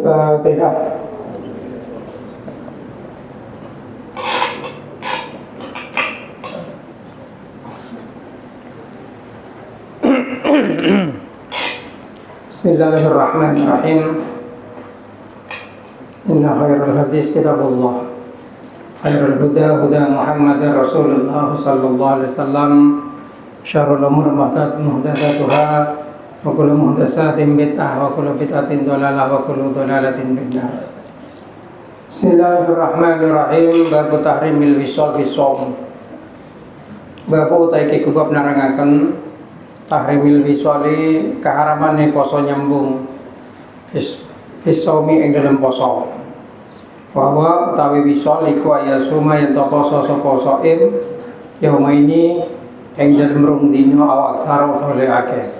Al-Fatihah. Bismillahirrahmanirrahim. Inna khairal hadis kitabullah, khairul huda huda Muhammadin Rasulullah sallallahu alaihi wasallam, syarrul umur muhdatsatuha, wa kullu muhdatsatin bid'ah, wa kullu bid'atin dhalalah, wa kullu dhalalatin finnar. Bismillahirrahmanirrahim. Bab tahrimil wisal fi shaum. Bab utaiki kubab nerangaken tahrimil wisali, keharamane poso nyambung fisaumi ing dalam poso. Bahwa utawi wisal iku ayasuma yen poso sapa shaim yauma ini ing dalem rong dina awak saro oleh akeh.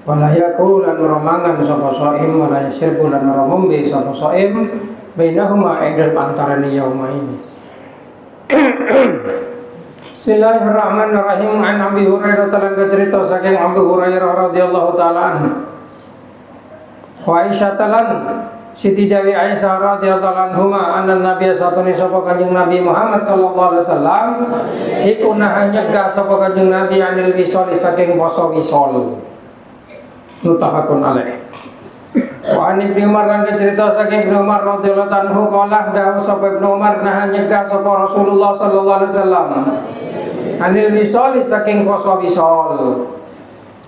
Wala yakul lan romangan sapa shaim, wala yasirbu lan romombe sapa shaim bainahuma ing dalem antarane yauma ini. Bismillahirrahmanirrahim. An Abi Hurairah talan cerita saking Abu Hurairah radhiyallahu taala anhu. Wa Aisyah talan Siti Dewi Aisyah radhiyallahu anhuma anna Nabi satune sapa Kanjeng Nabi Muhammad sallallahu alaihi wasallam iku naha nyegah sapa Kanjeng Nabi anil wisal saking poso wisal. Muttafaqun alaih. Wa an Ibnu Umar lan cerita saking Ibnu Umar radhiyallahu anhu qala dawuh sapa Ibnu Umar naha nyegah sapa Rasulullah sallallahu alaihi wasallam anil wisal saking poso wisal.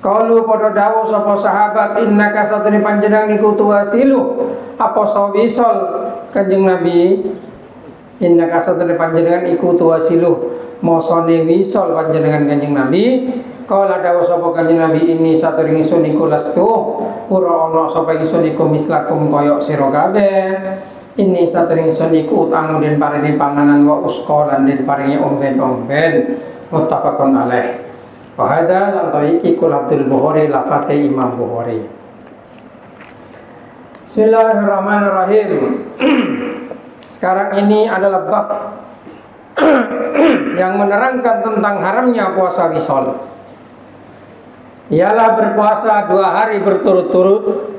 Kalu pada dawuh sapa sahabat innaka satune panjenengan niku tuwasilu apa wisal Kanjeng Nabi, innaka satune panjenengan iku tuwasilu mosone wisal panjenengan Kanjeng Nabi. Kala dawuh sapa Kanjeng Nabi ini satune ingsun iku lastu ora ana sapa ingsun iku mislakum koyok sira kabeh. Ini satune ingsun iku utang den paringi panganan wa uskolan den paringi omben-omben. Muttafaqun alaih. Wa hadza lan tariqi Abdul Bukhari lafate Imam Bukhari. Bismillahirrahmanirrahim. Sekarang ini adalah bab yang menerangkan tentang haramnya puasa wisal. Ialah berpuasa 2 hari berturut-turut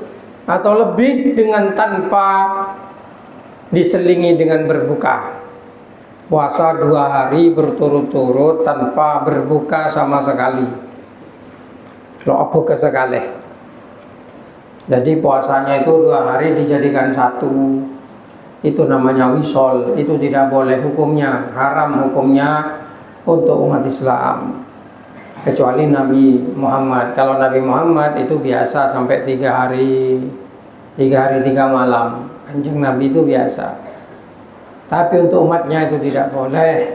atau lebih dengan tanpa diselingi dengan berbuka. Puasa 2 hari berturut-turut tanpa berbuka sama sekali. Lo abu kesekali. Jadi puasanya itu 2 hari dijadikan satu. Itu namanya wisol. Itu tidak boleh hukumnya, haram hukumnya untuk umat Islam. Kecuali Nabi Muhammad. Kalau Nabi Muhammad itu biasa sampai 3 hari 3 hari 3 malam. Kanjeng Nabi itu biasa. Tapi untuk umatnya itu tidak boleh.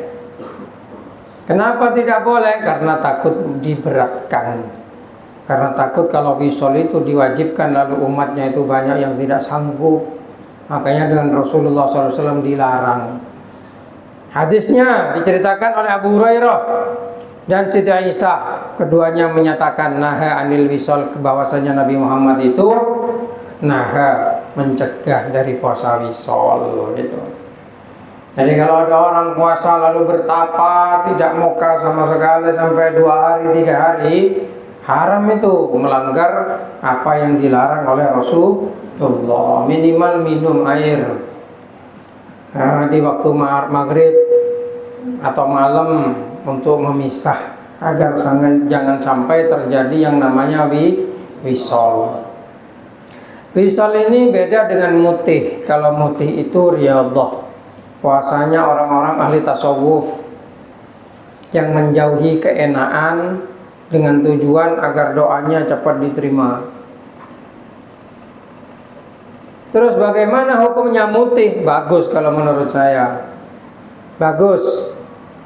Kenapa tidak boleh? Karena takut diberatkan. Karena takut kalau wisol itu diwajibkan lalu umatnya itu banyak yang tidak sanggup. Makanya dengan Rasulullah SAW dilarang. Hadisnya diceritakan oleh Abu Hurairah dan Siti Aisyah. Keduanya menyatakan naha anil wisol, bahwasanya Nabi Muhammad itu naha, mencegah dari puasa wisol gitu. Jadi kalau ada orang puasa lalu bertapa tidak moka sama sekali sampai 2 hari 3 hari, haram itu, melanggar apa yang dilarang oleh Rasulullah. Minimal minum air di waktu maghrib atau malam untuk memisah agar jangan sampai terjadi yang namanya wisal. Wisal ini beda dengan mutih. Kalau mutih itu riyadhah, puasanya orang-orang ahli tasawuf yang menjauhi keenaan dengan tujuan agar doanya cepat diterima. Terus bagaimana hukumnya mutih? Bagus kalau menurut saya. Bagus.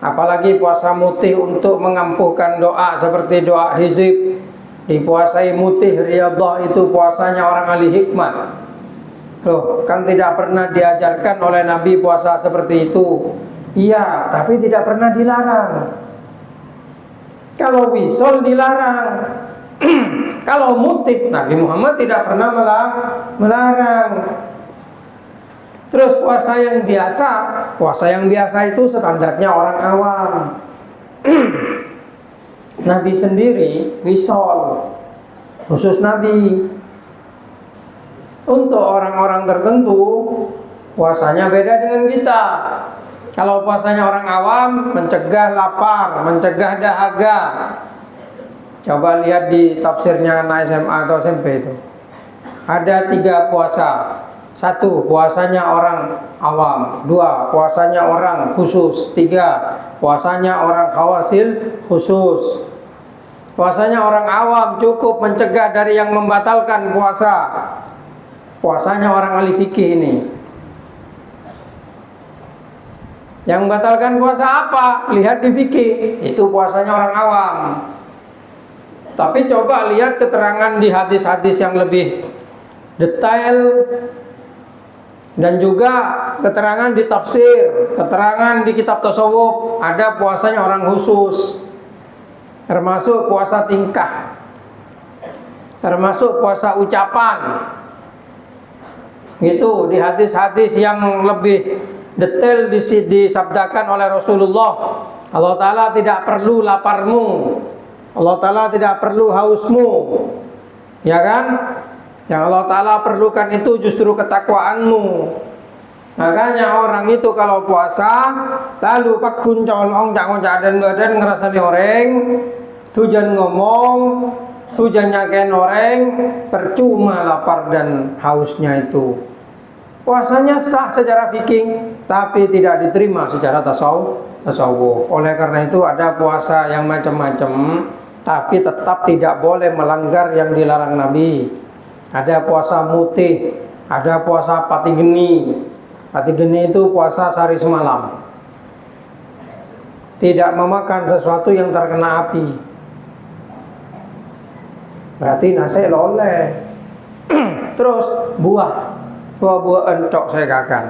Apalagi puasa mutih untuk mengampuhkan doa seperti doa hizib. Dipuasai mutih riyadhah itu puasanya orang ahli hikmah. Loh, kan tidak pernah diajarkan oleh Nabi puasa seperti itu. Iya, tapi tidak pernah dilarang. Kalau wisol dilarang. Kalau mutih, Nabi Muhammad tidak pernah melarang. Terus puasa yang biasa itu standarnya orang awam. Nabi sendiri wisol, khusus Nabi. Untuk orang-orang tertentu puasanya beda dengan kita. Kalau puasanya orang awam, mencegah lapar, mencegah dahaga. Coba lihat di tafsirnya anak SMA atau SMP itu. Ada 3 puasa. 1, puasanya orang awam. 2, puasanya orang khusus. 3, puasanya orang khawasil khusus. Puasanya orang awam cukup mencegah dari yang membatalkan puasa. Puasanya orang ahli fikih ini. Yang membatalkan puasa apa? Lihat di fikih. Itu puasanya orang awam. Tapi coba lihat keterangan di hadis-hadis yang lebih detail, dan juga keterangan di tafsir, keterangan di kitab tasawuf. Ada puasanya orang khusus, termasuk puasa tingkah, termasuk puasa ucapan. Gitu di hadis-hadis yang lebih detail disabdakan oleh Rasulullah. Allah Ta'ala tidak perlu laparmu, Allah Ta'ala tidak perlu hausmu, ya kan? Yang Allah Ta'ala perlukan itu justru ketakwaanmu. Makanya orang itu kalau puasa lalu pakun colong jangan dan badan ngerasa dioreng, tujuan ngomong, tujuan nyaken oreng, percuma lapar dan hausnya itu. Puasanya sah secara fikih, tapi tidak diterima secara tasawuf. Oleh karena itu ada puasa yang macam-macam, tapi tetap tidak boleh melanggar yang dilarang Nabi. Ada puasa mutih, ada puasa patigeni. Patigeni itu puasa sehari semalam, tidak memakan sesuatu yang terkena api. Berarti nasi loleh. Terus buah encok saya kakan.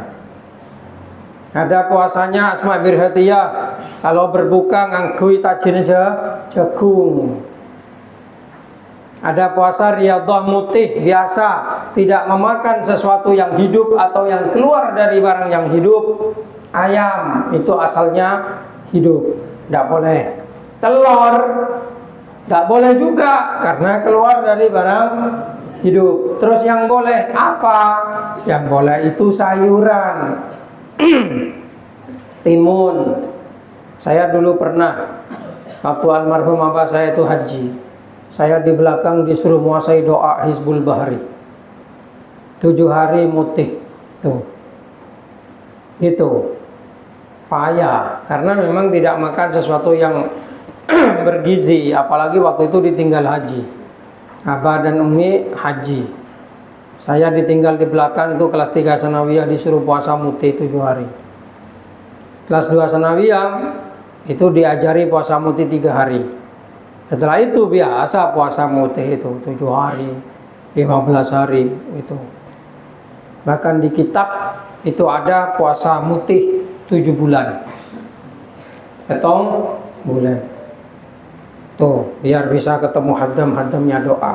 Ada puasanya Asma Birhatiyah, kalau berbuka ngangkui tajin jagung. Ada puasa Riyadhah mutih biasa, tidak memakan sesuatu yang hidup atau yang keluar dari barang yang hidup. Ayam itu asalnya hidup, tidak boleh. Telur tidak boleh juga karena keluar dari barang hidup. Terus yang boleh apa? Yang boleh itu sayuran. Timun. Saya dulu pernah, waktu almarhum abah saya itu haji, saya di belakang disuruh menguasai doa Hizbul Bahri 7 hari mutih. Tuh, itu payah karena memang tidak makan sesuatu yang bergizi. Apalagi waktu itu ditinggal haji, abah dan umi haji, saya ditinggal di belakang itu kelas 3 sanawiyah disuruh puasa mutih 7 hari. Kelas 2 sanawiyah itu diajari puasa mutih 3 hari. Setelah itu biasa puasa mutih itu 7 hari, 15 hari itu. Bahkan di kitab itu ada puasa mutih 7 bulan. Ketong bulan. Tuh, biar bisa ketemu hadam-hadamnya doa.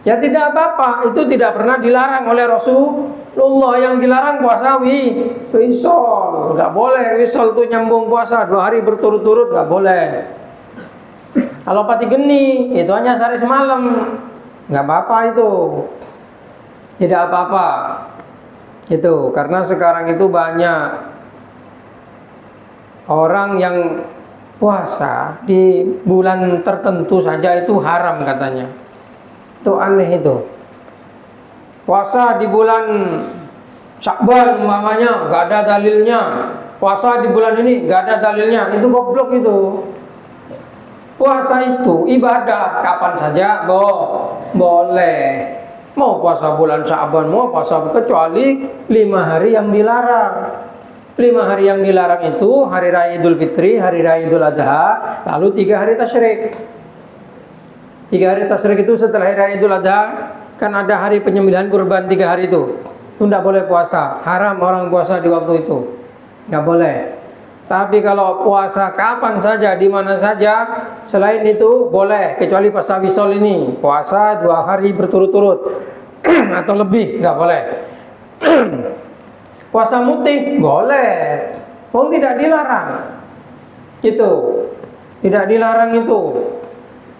Ya tidak apa-apa, itu tidak pernah dilarang oleh Rasulullah. Yang dilarang puasa wisol. Enggak boleh wisol itu nyambung puasa 2 hari berturut-turut, enggak boleh. Kalau patigeni itu hanya sehari semalam, nggak apa-apa itu, tidak apa-apa. Itu karena sekarang itu banyak orang yang puasa di bulan tertentu saja itu haram katanya. Itu aneh itu. Puasa di bulan Syakban umpamanya nggak ada dalilnya. Puasa di bulan ini nggak ada dalilnya. Itu goblok itu. Puasa itu ibadah kapan saja boleh. Mau puasa bulan Sya'ban, mau puasa kecuali 5 hari yang dilarang. 5 hari yang dilarang itu hari raya Idul Fitri, hari raya Idul Adha, lalu 3 hari tasyrik. 3 hari tasyrik itu setelah hari raya Idul Adha kan ada hari penyembelihan kurban 3 hari itu. Itu tidak boleh puasa, haram orang puasa di waktu itu, nggak boleh. Tapi kalau puasa kapan saja, di mana saja, selain itu boleh, kecuali pas wisol ini, puasa 2 hari berturut-turut atau lebih, nggak boleh. Puasa mutih boleh, pun tidak dilarang, gitu, tidak dilarang itu.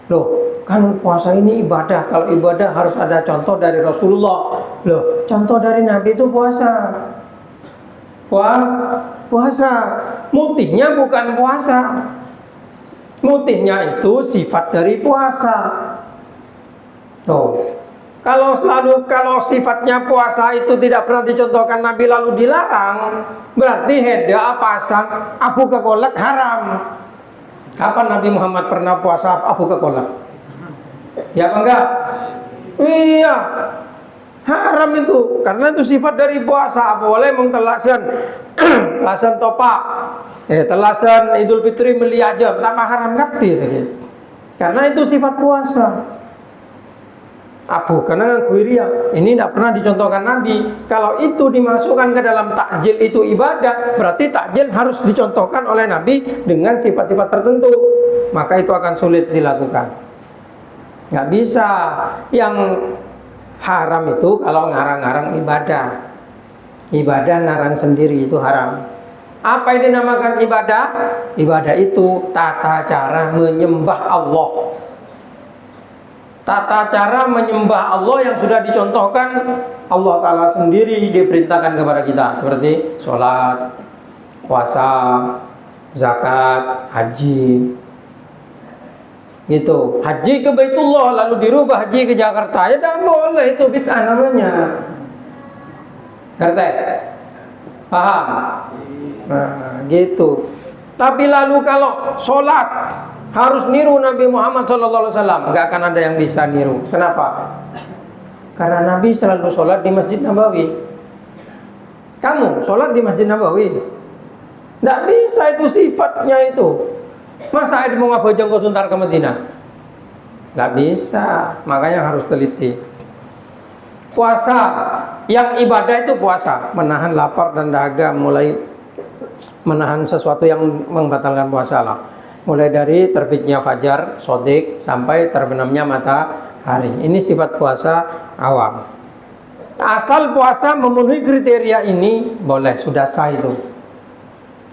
Loh, kan puasa ini ibadah. Kalau ibadah harus ada contoh dari Rasulullah. Loh, contoh dari Nabi itu puasa. Puasa. Mutihnya bukan puasa. Mutihnya itu sifat dari puasa. Tuh. Kalau sifatnya puasa itu tidak pernah dicontohkan Nabi lalu dilarang, berarti heda pasang abu kekolak haram. Kapan Nabi Muhammad pernah puasa abu kekolak? Ya apa enggak? Iya, haram itu, karena itu sifat dari puasa. Boleh mengtelasan telasan topak, telasan Idul Fitri meliajam, tak haram kabeh. Karena itu sifat puasa. Abu karena guiria ini tidak pernah dicontohkan Nabi. Kalau itu dimasukkan ke dalam takjil itu ibadah, berarti takjil harus dicontohkan oleh Nabi dengan sifat-sifat tertentu. Maka itu akan sulit dilakukan. Nggak bisa. Yang haram itu kalau ngarang-ngarang ibadah. Ibadah ngarang sendiri itu haram. Apa yang dinamakan ibadah? Ibadah itu tata cara menyembah Allah. Tata cara menyembah Allah yang sudah dicontohkan Allah Ta'ala sendiri diperintahkan kepada kita, seperti sholat, puasa, zakat, haji gitu. Haji ke Baitullah lalu dirubah haji ke Jakarta, ya tidak boleh, itu bid'ah namanya. Ngerti? Paham? Nah, gitu. Tapi lalu kalau sholat harus niru Nabi Muhammad SAW, nggak akan ada yang bisa niru. Kenapa? Karena Nabi selalu sholat di Masjid Nabawi. Kamu sholat di Masjid Nabawi, nggak bisa, itu sifatnya itu. Masa ada mau ngabojong kau suntar ke Madinah? Nggak bisa, makanya harus teliti. Puasa, yang ibadah itu puasa, menahan lapar dan dahaga, mulai menahan sesuatu yang membatalkan puasa lah. Mulai dari terbitnya fajar sodik sampai terbenamnya matahari. Ini sifat puasa awam. Asal puasa memenuhi kriteria ini, boleh, sudah sah itu.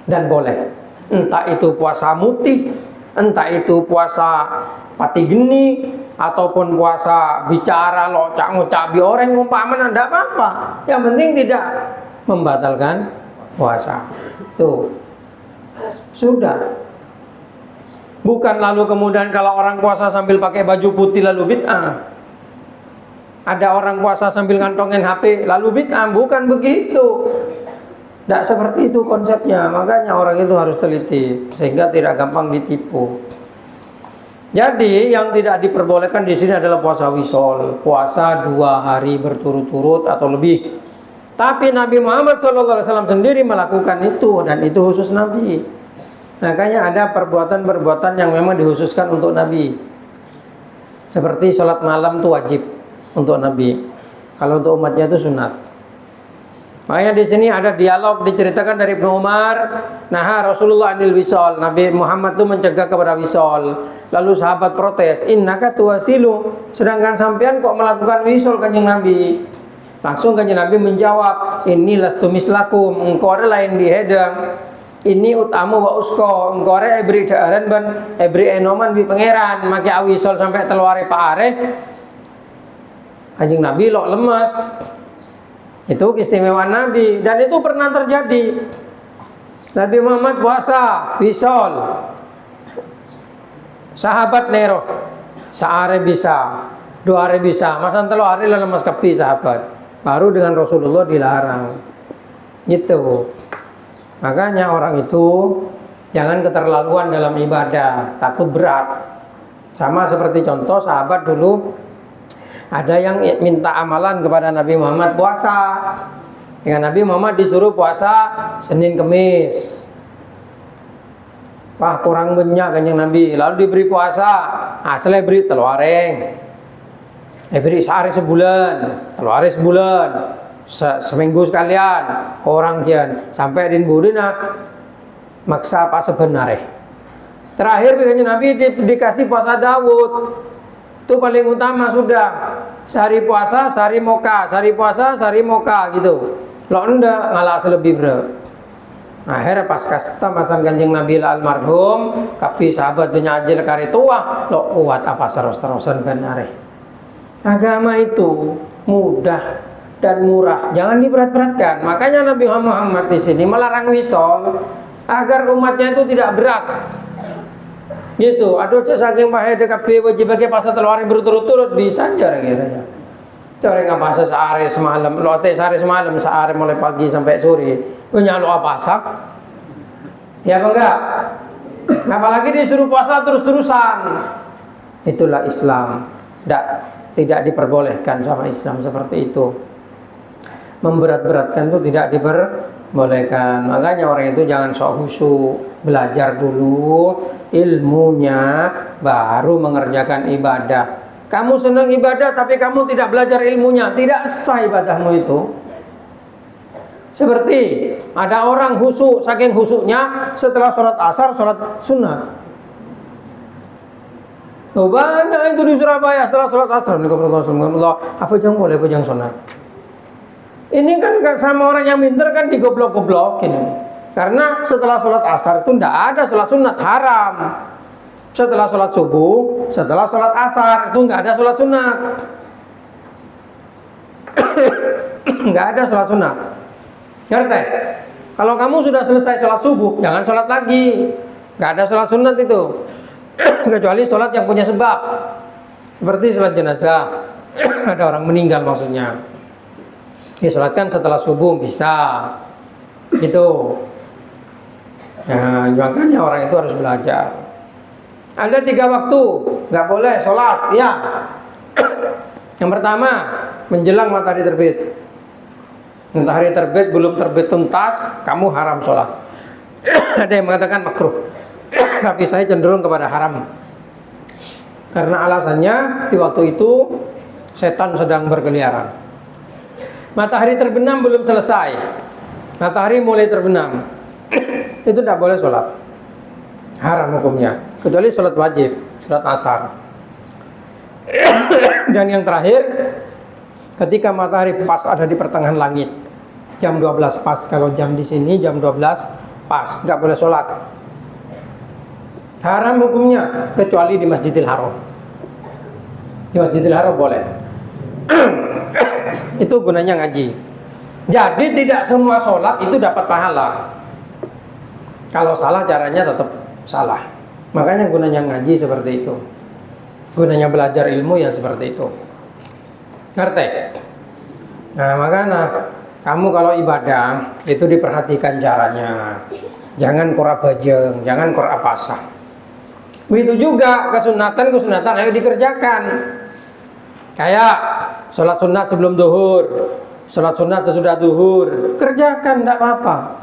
Dan boleh. Entah itu puasa mutih, entah itu puasa pati geni, ataupun puasa bicara locak-ngocak bioreng umpamanya, tidak apa-apa. Yang penting tidak membatalkan puasa. Tuh. Sudah. Bukan lalu kemudian kalau orang puasa sambil pakai baju putih lalu bid'ah. Ada orang puasa sambil ngantongin HP lalu bid'ah, bukan begitu. Tidak seperti itu konsepnya. Makanya orang itu harus teliti sehingga tidak gampang ditipu. Jadi yang tidak diperbolehkan di sini adalah puasa wisol, puasa 2 hari berturut-turut atau lebih. Tapi Nabi Muhammad SAW sendiri melakukan itu, dan itu khusus Nabi. Makanya ada perbuatan-perbuatan yang memang dikhususkan untuk Nabi. Seperti sholat malam itu wajib untuk Nabi. Kalau untuk umatnya itu sunat. Makanya di sini ada dialog diceritakan dari Ibnu Umar. Nah, Rasulullah anil wisol. Nabi Muhammad itu mencegah kepada wisol. Lalu sahabat protes, innaka tuwasilu. Sedangkan sampean kok melakukan wisol, kanjeng Nabi? Langsung kanjeng Nabi menjawab, ini lastu mislakum. Engkau lain di hedang. Ini utamu wa usko, engkore ebri daaran ban ebri enoman bi pangeran, make awisol sampai teluare Pak Are. Kanjeng Nabi lo lemes. Itu keistimewaan Nabi, dan itu pernah terjadi. Nabi Muhammad puasa wisol. Sahabat nero, saare bisa, 2 hari bisa, masa telu hari lah lemes kepi sahabat. Baru dengan Rasulullah dilarang. Gitu. Makanya orang itu jangan keterlaluan dalam ibadah, takut berat. Sama seperti contoh sahabat dulu, ada yang minta amalan kepada Nabi Muhammad puasa. Dengan Nabi Muhammad disuruh puasa Senin Kemis. Wah, kurang banyak kanjeng Nabi. Lalu diberi puasa, asli beri teluareng. Beri sehari sebulan, teluare sebulan. Seminggu sekalian orang kian sampai din budina maksa apa sebenarnya. Terakhir begini Nabi dikasih puasa Daud. Itu paling utama sudah. Sehari puasa, sehari moka, sehari puasa, sehari moka gitu. Lo ndak ngalah selebih bro. Akhirnya pas kasta masan Kanjeng Nabi almarhum, kapi sahabat benyajil kari tua, lo kuat apa seros-terosan kan are. Agama itu mudah dan murah, jangan diberat-beratkan. Makanya Nabi Muhammad di sini melarang wisol agar umatnya itu tidak berat. Gitu. Aduh cek saking bahaya DKP wajib bagi pasal telur hari berturut-turut bisa aja gitu. Cara nggak pasal sehari semalam, lo teh sehari semalam, sehari mulai pagi sampai sore. Punya lo apa sak? Ya apa enggak? Apalagi disuruh puasa terus-terusan. Itulah Islam. Tidak diperbolehkan sama Islam seperti itu. Memberat-beratkan itu tidak diperbolehkan. Makanya orang itu jangan sok khusyuk, belajar dulu ilmunya baru mengerjakan ibadah. Kamu senang ibadah tapi kamu tidak belajar ilmunya, tidak sah ibadahmu itu. Seperti ada orang khusyuk, saking khusyuknya setelah sholat asar sholat sunat. Oh, banyak itu di Surabaya setelah sholat asar. Apa yang boleh, apa yang sunat? Ini kan sama orang yang pintar kan digoblok-goblokin. Karena setelah sholat asar itu tidak ada sholat sunat, haram. Setelah sholat subuh, setelah sholat asar itu nggak ada sholat sunat. Nggak ada sholat sunat. Ngerti? Kalau kamu sudah selesai sholat subuh, jangan sholat lagi. Nggak ada sholat sunat itu. Kecuali sholat yang punya sebab. Seperti sholat jenazah. Ada orang meninggal maksudnya. Disolatkan setelah subuh bisa. Gitu. Nah, makanya orang itu harus belajar. Ada 3 waktu nggak boleh sholat. Ya. Yang pertama, menjelang matahari terbit. Matahari terbit belum terbit tuntas, kamu haram sholat. Ada yang mengatakan makruh, tapi saya cenderung kepada haram. Karena alasannya di waktu itu setan sedang berkeliaran. Matahari terbenam belum selesai, matahari mulai terbenam, itu tidak boleh sholat. Haram hukumnya, kecuali sholat wajib, sholat asar. Dan yang terakhir, ketika matahari pas ada di pertengahan langit, jam 12 pas. Kalau jam di sini jam 12 pas, nggak boleh sholat. Haram hukumnya, kecuali di Masjidil Haram. Di Masjidil Haram boleh. Itu gunanya ngaji. Jadi tidak semua sholat itu dapat pahala. Kalau salah caranya tetap salah. Makanya gunanya ngaji seperti itu. Gunanya belajar ilmu ya seperti itu. Ngerti? Nah makanya kamu kalau ibadah itu diperhatikan caranya. Jangan kora bajeng, jangan kora pasah. Begitu juga kesunatan ayo dikerjakan. Kayak sholat sunat sebelum duhur, sholat sunat sesudah duhur, kerjakan, tidak apa-apa.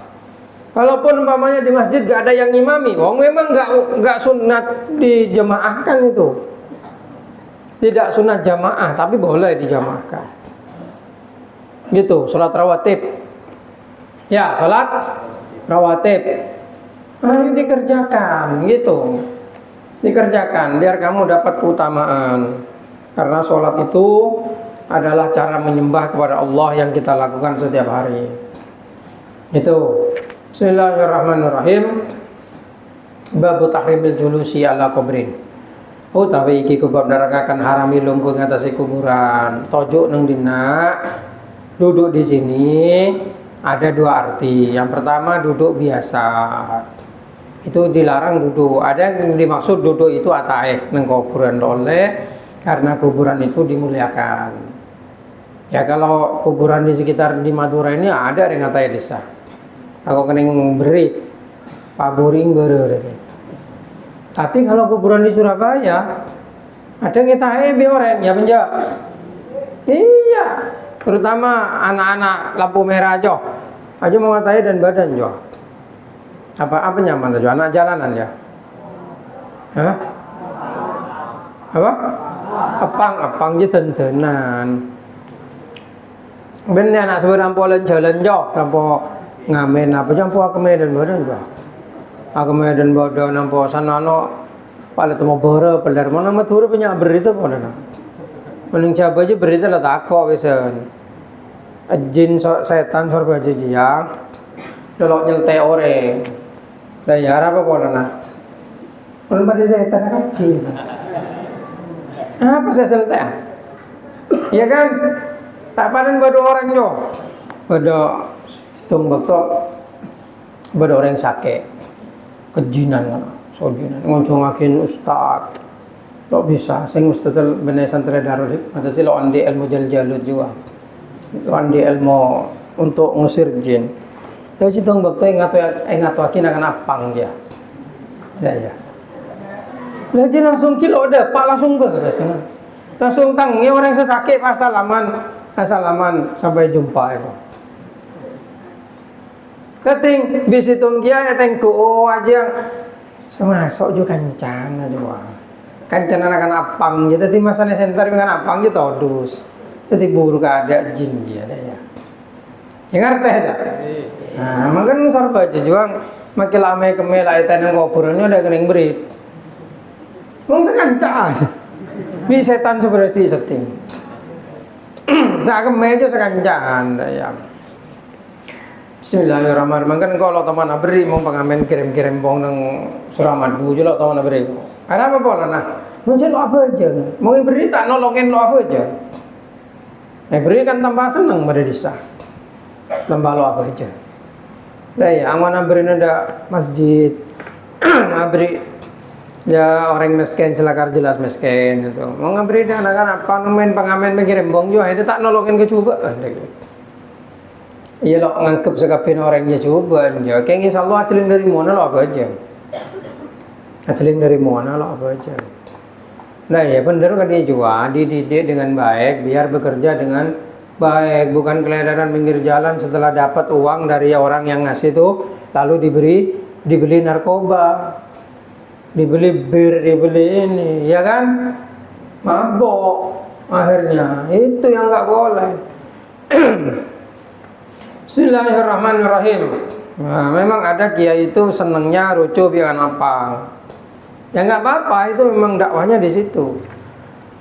Walaupun umpamanya di masjid gak ada yang ngimami, memang gak sunat dijamaahkan itu. Tidak sunat jamaah, tapi boleh dijamaahkan. Gitu, sholat rawatib. Ya, sholat rawatib. Ayo dikerjakan, gitu. Dikerjakan, biar kamu dapat keutamaan. Karena sholat itu adalah cara menyembah kepada Allah yang kita lakukan setiap hari. Itu. Bismillahirrahmanirrahim. Bab tahrimil julusi ala kubrin. Utawi iki kubab nerangaken harami lungguh ngatasi kuburan. Tojuk nang dina duduk di sini ada 2 arti. Yang pertama duduk biasa. Itu dilarang duduk. Ada yang dimaksud duduk itu ataeh nang kuburan oleh karena kuburan itu dimuliakan. Ya kalau kuburan di sekitar di Madura ini ada yang ngatai desa. Aku kening berit, paburing berer. Tapi kalau kuburan di Surabaya ada yang ngatai orang ya penjak. Iya, terutama anak-anak lampu merah aja mau ngatai dan badan jo. Apa nyaman aja anak jalanan ya? Hah? Apa? Apang je tentenan. Ben anak seberang polen jalan jo, nampo ngamen apa jampo Medan badan jo. Medan badan nampo sanano pale temo bore peler mana matur punya berita polen. Mending coba aja berita lah takok wisen. Jin setan sorba jiang. delok nyelte orang. Lah ya apa pola nah. Mun pada setan kaki. Apa saya selte? Iya kan? Tak panen bodo orang jo. Bodo situng betok. Bodo orang sakit. Kejinan kan. Sojinan ngoncong-ngakin ustaz. Lo bisa, sing ustaz bener santri Darul Hikmah. Tadi lo andi ilmu jal-jalut juga. Lo andi ilmu untuk ngusir jin. Jadi situng betok ngatuakin akan apang dia. Ya. Lagi langsung kilo ada, Pak langsung beres kan. Langsung tangi orang sesakit pas salaman sampai jumpa itu. Keting bisi tungkia eteng ko aja semasuk juga kancan aja. Kancan akan apang jadi masalah center dengan apang gitu todus. Jadi buruk ada jin dia ada ya. Yang ngerti dah. Nah, makan sarba aja juang makin lama kemela etan yang kuburannya udah kering berit. Wong sekanca aja. Bi setan seperti setting. Sak kemeja sekancan ya. Bismillahirrahmanirrahim. Kan kalau teman abri mau pengamen kirim-kirim bong nang Suramat Bu jelok teman abri. Ada apa pola nah? Muncul apa aja. Mau beri tak nolongin lo apa aja. Beri kan tambah seneng pada desa. Tambah lo apa aja. Lah ya, aman abri ada masjid. Abri ya orang miskin celakar jelas miskin itu mau ngabri dah anak-anak pengamen pengirim bong juga itu tak nolongin kecobaan iya lo ngangkep sekapin orangnya cobaan ya kayak insyaallah acelin dari mana lo apa aja acelin dari mana lo apa aja nah ya bener kan dia juga dididik dengan baik biar bekerja dengan baik bukan keledaran pinggir jalan setelah dapat uang dari orang yang ngasih tuh lalu dibeli narkoba dibeli bir, dibeli ini, ya kan? Mabok akhirnya. Itu yang nggak boleh. Bismillahirrahmanirrahim. Nah, memang ada kiai itu senengnya rucu biar apa? Ya nggak apa-apa, itu memang dakwahnya di situ.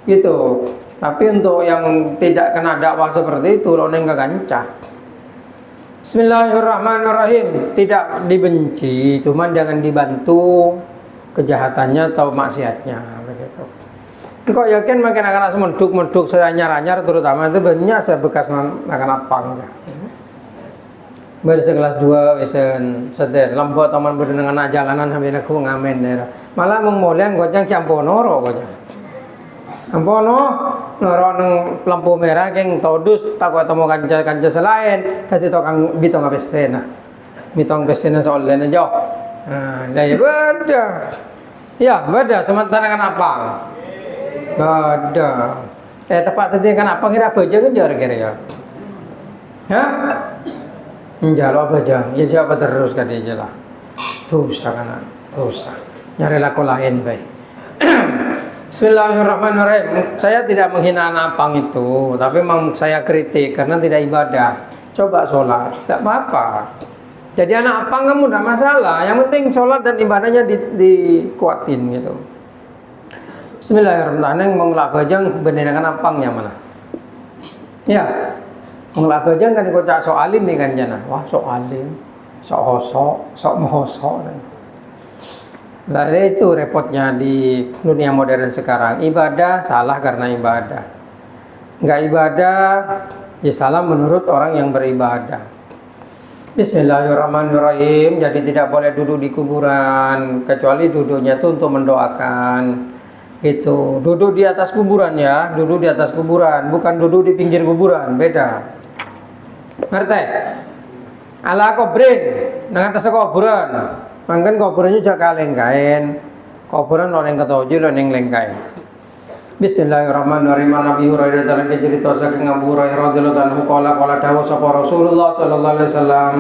Gitu. Tapi untuk yang tidak kena dakwah seperti itu, lo nggak gancah. Bismillahirrahmanirrahim. Tidak dibenci, cuman jangan dibantu kejahatannya atau maksiatnya begitu. Kok yakin makin anak-anak semeduk saya nyar-nyar terutama itu banyak saya bekas makan apang ya. Baru sekelas 2 wisen seden lembut teman berdengan anak jalanan sampai aku ngamen daerah. Malah mengmolian gojang ki amponoro gojang. Ampono noro nang lampu merah keng todus takut temu kanca selain tadi tokang bitong abesena. Bitong besena soalnya jauh. Nah, dari beda. Ya, beda sementara kan apa? Beda. Tepat tadi kan apa kira aja ngejar kira ya. Hah? Menjalo aja. Ya siapa terus kan dia lah. Dosa kan, dosa. Nyari laku lain baik. Bismillahirrahmanirrahim. Saya tidak menghina anak apang itu, tapi memang saya kritik karena tidak ibadah. Coba sholat, tak apa-apa. Jadi anak apang kamu tidak masalah. Yang penting sholat dan ibadahnya dikuatin gitu. Bismillahirrahmanirrahim. Mengelak bajang beneran apangnya mana? Ya, mengelak bajang kan dikocak sok alim nih kan jana. Wah sok alim, sok hosok, sok mohosok. Nah itu repotnya di dunia modern sekarang. Ibadah salah karena ibadah. Enggak ibadah, ya salah menurut orang yang beribadah. Bismillahirrahmanirrahim. Jadi tidak boleh duduk di kuburan kecuali duduknya itu untuk mendoakan. Gitu. Duduk di atas kuburan ya, duduk di atas kuburan, bukan duduk di pinggir kuburan, beda. Ngerti? Ala kubrin dengan atas kuburan. Mangkan kuburannya jaga lengkain. Kuburan lo yang ketujuh lo yang lengkain. Bismillahirrahmanirrahim. Nabi Hurairah dalam cerita saking Abu Hurairah radhiyallahu anhu qala dawuh sapa Rasulullah sallallahu alaihi wasallam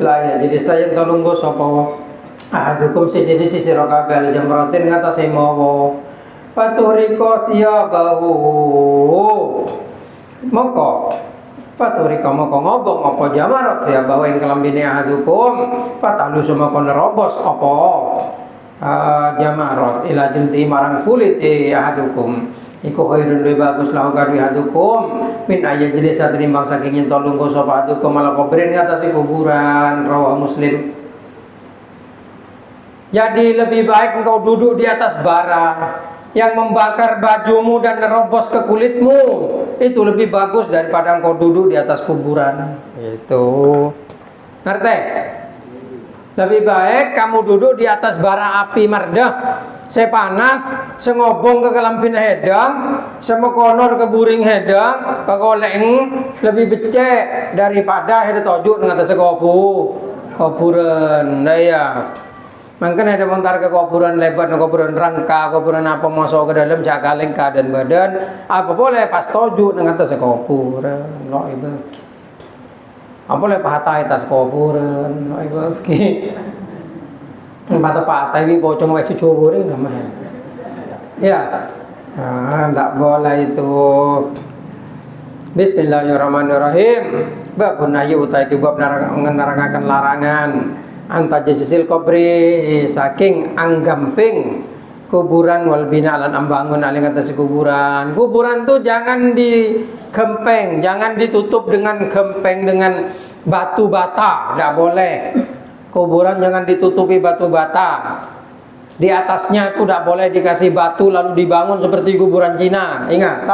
la ya jadi saya tolonggo sapa ahadukum siji-siji sira kabeh jamratin ngatasi mawa faturiko siyabahu moko faturiko moko ngobong apa jamarat siyabahu ing kelambine ahadukum fatalu sumaka nerobos apa jamarat ila jildi marang kulit ahadukum Iku khairun lebih bagus lahu kami hadukum min ayat jenis tinimbang saking yen tolong ko sapa hadukum malah kubrin ngatasi kuburan, rawah Muslim. Jadi lebih baik engkau duduk di atas bara yang membakar bajumu dan nerobos ke kulitmu, itu lebih bagus daripada engkau duduk di atas kuburan. Itu ngerti? Lebih baik kamu duduk di atas bara api mardah, sepanas, sengobong ke kelampin hedang, semekonor ke buring hedang, ke koleng, lebih becek daripada hedang tojuk dengan atas kuburan. Nah ya, makanya ada montar ke kuburan lebat, kuburan rangka, kuburan apa masuk ke dalam cakaleng keadaan badan, apa boleh pas tojuk dengan atas kuburan, lo ibu. Apa boleh pahatai tas kuburan, lo ibu. Mata pahatai ini pocong wajib kuburan namanya. Ya, tidak boleh itu. Bismillahirrahmanirrahim. Bab nahyi utai bab nerangaken larangan antajasil kubri saking anggamping kuburan wal bina lan ambangun aling atas kuburan. Kuburan tuh jangan digempeng, jangan ditutup dengan gempeng dengan batu bata, tidak boleh. Kuburan jangan ditutupi batu bata. Di atasnya itu tidak boleh dikasih batu lalu dibangun seperti kuburan Cina. Ingat,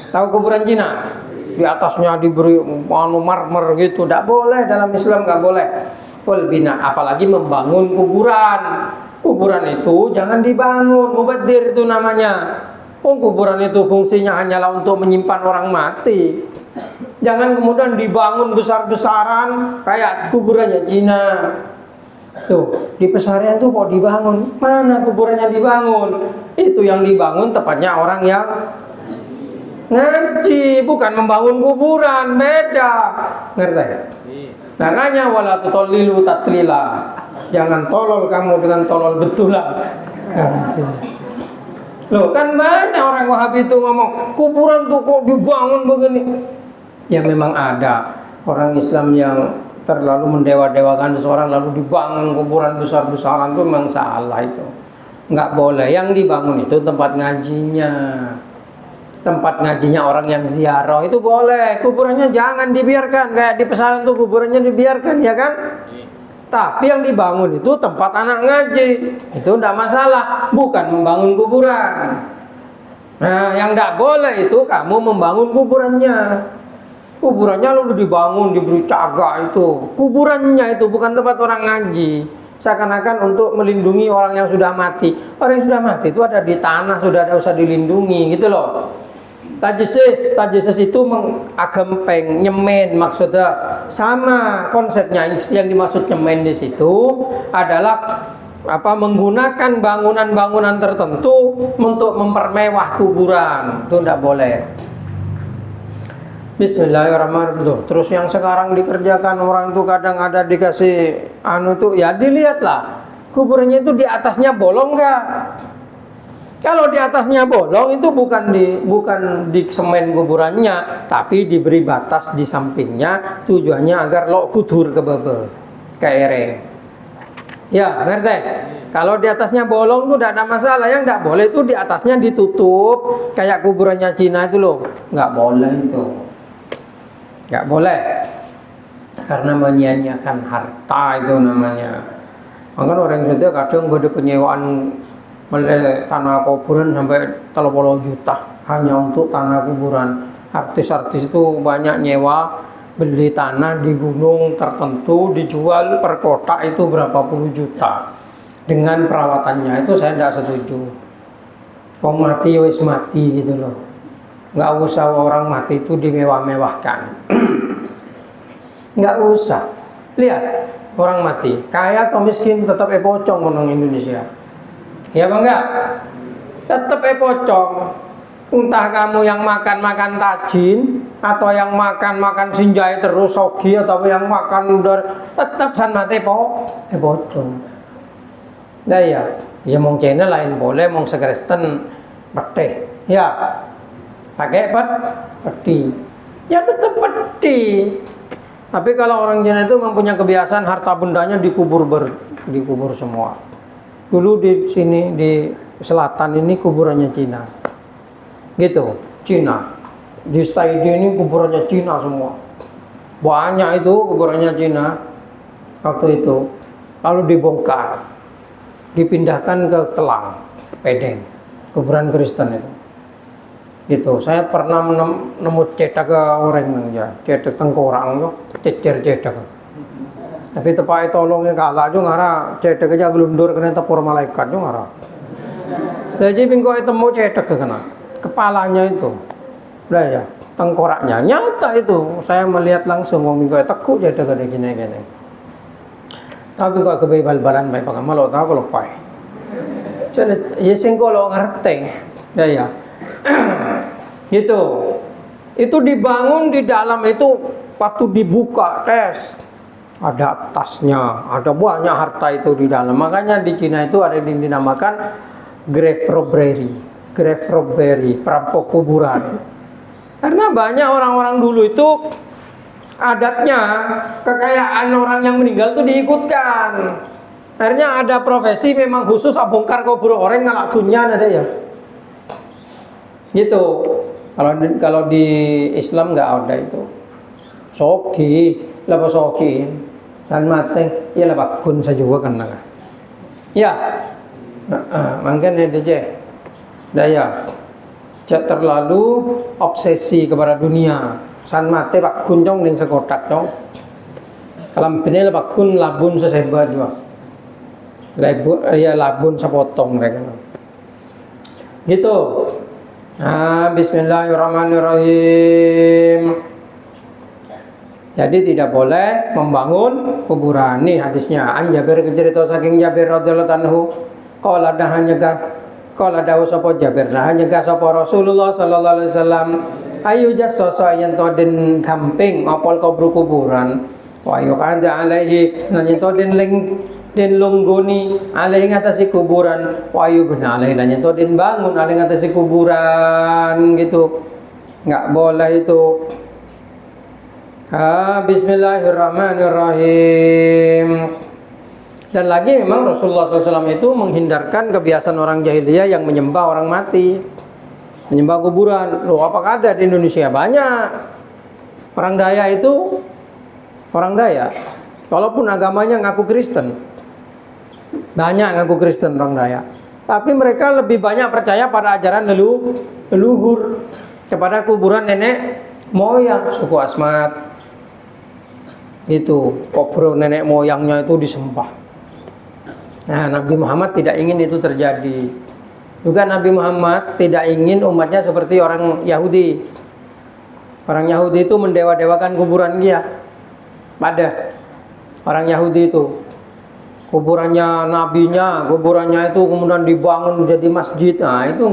tahu kuburan Cina? Di atasnya diberi marmer gitu, tidak boleh, dalam Islam nggak boleh. Wal bina, apalagi membangun kuburan. Kuburan itu jangan dibangun, mubadir itu namanya. Kuburan itu fungsinya hanyalah untuk menyimpan orang mati. Jangan kemudian dibangun besar-besaran kayak kuburannya Cina. Tuh, di pesarian tuh kok dibangun? Mana kuburannya dibangun? Itu yang dibangun tepatnya orang yang ngaji, bukan membangun kuburan, beda. Ngerti? Makanya wala tutollilu tatlila. Jangan tolol kamu dengan tolol betulan. Loh, kan banyak orang Wahabi itu ngomong kuburan tuh kok dibangun begini. Ya memang ada orang Islam yang terlalu mendewa-dewakan seseorang lalu dibangun kuburan besar-besaran, itu memang salah itu. Nggak boleh. Yang dibangun itu tempat ngajinya. Tempat ngajinya orang yang ziarah itu boleh. Kuburannya jangan dibiarkan. Kayak di pesantren tuh kuburannya dibiarkan, ya kan? Tapi yang dibangun itu tempat anak ngaji. Itu tidak masalah. Bukan membangun kuburan. Nah, yang tidak boleh itu kamu membangun kuburannya. Kuburannya lalu dibangun, diberi caga itu. Kuburannya itu bukan tempat orang ngaji. Seakan-akan untuk melindungi orang yang sudah mati. Orang yang sudah mati itu ada di tanah, sudah ada usah dilindungi gitu loh. Tajsis itu menggempeng, nyemen, maksudnya sama konsepnya. Yang dimaksud nyemen di situ adalah menggunakan bangunan-bangunan tertentu untuk mempermewah kuburan. Itu tidak boleh. Bismillahirrahmanirrahim. Terus yang sekarang dikerjakan orang itu kadang ada dikasih tuh ya dilihatlah kuburannya itu di atasnya bolong nggak? Kalau di atasnya bolong itu bukan di semen kuburannya, tapi diberi batas di sampingnya tujuannya agar lo kudur ke bawah kayak ya ngerti? Kalau di atasnya bolong itu tidak ada masalah. Yang tidak boleh itu di atasnya ditutup kayak kuburannya Cina itu loh, nggak boleh itu. Nggak boleh, karena menyia-nyiakan harta itu namanya. Makanya orang Indonesia kadang ada penyewaan tanah kuburan sampai 30 juta hanya untuk tanah kuburan. Artis-artis itu banyak nyewa beli tanah di gunung tertentu, dijual per kotak itu berapa puluh juta dengan perawatannya. Itu saya tidak setuju. Wong mati wis mati gitu loh. Nggak usah orang mati itu dimewah-mewahkan. Nggak usah. Lihat orang mati, kaya atau miskin tetap pocong orang Indonesia. Ya bang enggak? Tetap pocong. Entah kamu yang makan tajin atau yang makan sinjai terus sogi atau yang makan udah tetap san mati pocong. Nah ya mong China lain boleh, mong sekristen pete. Ya. Pakai peti, ya tetap peti. Tapi kalau orang Cina itu mempunyai kebiasaan harta bendanya dikubur semua. Dulu di sini di selatan ini kuburannya Cina. gitu, Cina. Di Staidi ini kuburannya Cina semua. Banyak itu kuburannya Cina waktu itu. Lalu dibongkar, dipindahkan ke Kelang, Pedeng, kuburan Kristen itu. Gitu. Saya pernah nemu cetak ke orang ya, cetak tengkorak yo, cecer. Tapi tepai tolongnya kalah juga ngara, cetak aja gelundur kena tepur malaikat juga ngara. Jadi minggu itu temu cetak kena kepalanya itu. Udah ya, tengkoraknya nyata itu. Saya melihat langsung minggu itu tekuk cetak ada gini. Tapi kok kebal-balan baik pakai malu tahu kalau pai. Jadi ya singkolo ngerti. Ya. Gitu. Itu dibangun di dalam itu waktu dibuka tes ada tasnya, ada banyak harta itu di dalam. Makanya di Cina itu ada yang dinamakan grave robbery, perampok kuburan. Karena banyak orang-orang dulu itu adatnya kekayaan orang yang meninggal itu diikutkan. Akhirnya ada profesi memang khusus bongkar kubur orang ngalak kunyan ada ya. Gitu. Kalau di Islam nggak ada itu. Soki, lepas soki, dan mate, ya lepas kun saja juga kena. Ya, mungkin ada je, daya, terlalu obsesi kepada dunia. San mate pak kun jong ning sekotak jong. Kalau ini lepas kun labun sesebat juga. Labun sepotong mereka. Gitu. Bismillahirrahmanirrahim. Jadi tidak boleh membangun kuburan. Nih hadisnya. An Jabir cerita saking Jabir radhiyallahu anhu. Qala dahanya qala dawu sapa Jabir dahanya sapa Rasulullah sallallahu alaihi wasallam. Ayu jassoso yen to den gamping apol kubur kuburan. Wa yuqada alaihi nan yen to den lunggoni alaihi ngatasi kuburan. Wa ayu bena alaihi lan yen to den bangun alaihi ngatasi kuburan gitu. Enggak boleh itu. Bismillahirrahmanirrahim. Dan lagi memang Rasulullah SAW itu menghindarkan kebiasaan orang jahiliyah yang menyembah orang mati, menyembah kuburan. Loh, apakah ada di Indonesia? Banyak. Orang Dayak itu orang Dayak, walaupun agamanya ngaku Kristen, banyak ngaku Kristen orang Dayak. Tapi mereka lebih banyak percaya pada ajaran leluhur, kepada kuburan nenek moyang, suku Asmat. Itu kubur nenek moyangnya itu disembah. Nah, Nabi Muhammad tidak ingin itu terjadi. Juga Nabi Muhammad tidak ingin umatnya seperti orang Yahudi. Orang Yahudi itu mendewa-dewakan kuburan dia. Pada orang Yahudi itu kuburannya nabinya, kuburannya itu kemudian dibangun menjadi masjid. Nah, itu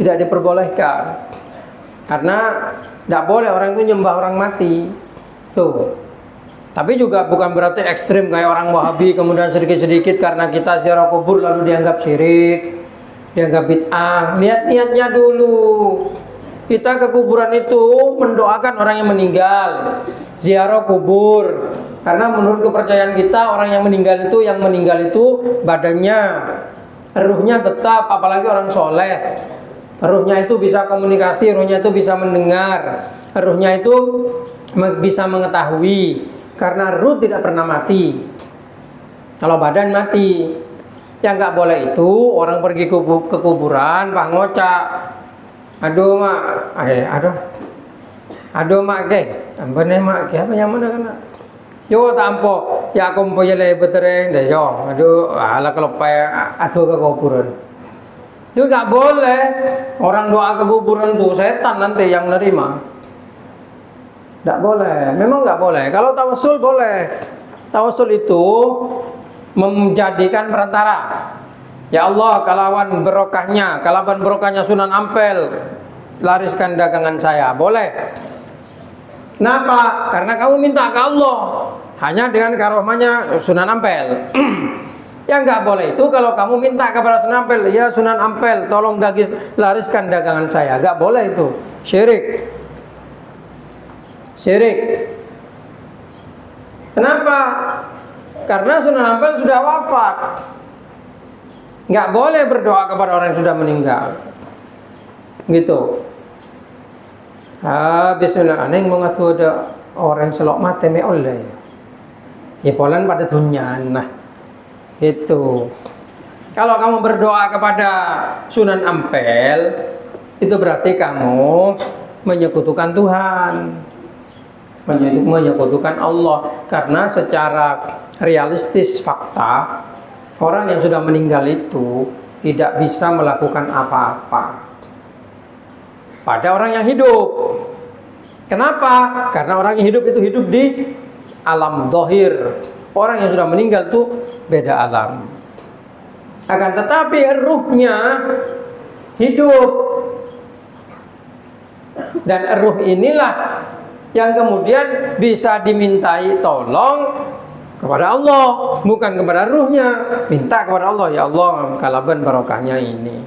tidak diperbolehkan. Karena tidak boleh orang itu nyembah orang mati. Tuh. Tapi juga bukan berarti ekstrim kayak orang Wahabi kemudian sedikit-sedikit karena kita ziarah kubur lalu dianggap syirik, dianggap bid'ah. Lihat niatnya dulu. Kita ke kuburan itu mendoakan orang yang meninggal, ziarah kubur. Karena menurut kepercayaan kita orang yang meninggal itu badannya, ruhnya tetap, apalagi orang soleh. Ruhnya itu bisa komunikasi, ruhnya itu bisa mendengar, ruhnya itu bisa mengetahui. Karena ruh tidak pernah mati. Kalau badan mati. Yang nggak boleh itu orang pergi ke kuburan, pak ngocak. Aduh mak, aduh mak ke, bener mak ke apa yang mana kena? Yo tampo, ya aku punya lebih tereng deh yo. Aduh, ala kalau aduh ke kuburan. Itu nggak boleh. Orang doa ke kuburan tuh setan nanti yang nerima. Tidak boleh, memang nggak boleh. Kalau tawasul boleh. Tawasul itu menjadikan perantara. Ya Allah, kalawan berokahnya Sunan Ampel, lariskan dagangan saya. Boleh. Kenapa? Karena kamu minta ke Allah. Hanya dengan karomahnya Sunan Ampel. Yang nggak boleh itu kalau kamu minta kepada Sunan Ampel, ya Sunan Ampel, tolong lariskan dagangan saya. Nggak boleh itu. Syirik. Kenapa? Karena Sunan Ampel sudah wafat. Nggak boleh berdoa kepada orang yang sudah meninggal. Gitu. Bismillah, aneh mau ngatu ada orang selok mati me oleh. Ya polan pada dunia. Nah, itu. Kalau kamu berdoa kepada Sunan Ampel, itu berarti kamu menyekutukan Tuhan, menyekutukan Allah. Karena secara realistis fakta, orang yang sudah meninggal itu tidak bisa melakukan apa-apa pada orang yang hidup. Kenapa? Karena orang yang hidup itu hidup di alam dohir. Orang yang sudah meninggal itu beda alam. Akan tetapi ruhnya hidup. Dan ruh inilah yang kemudian bisa dimintai tolong kepada Allah, bukan kepada ruhnya. Minta kepada Allah, ya Allah, kalaban barokahnya ini.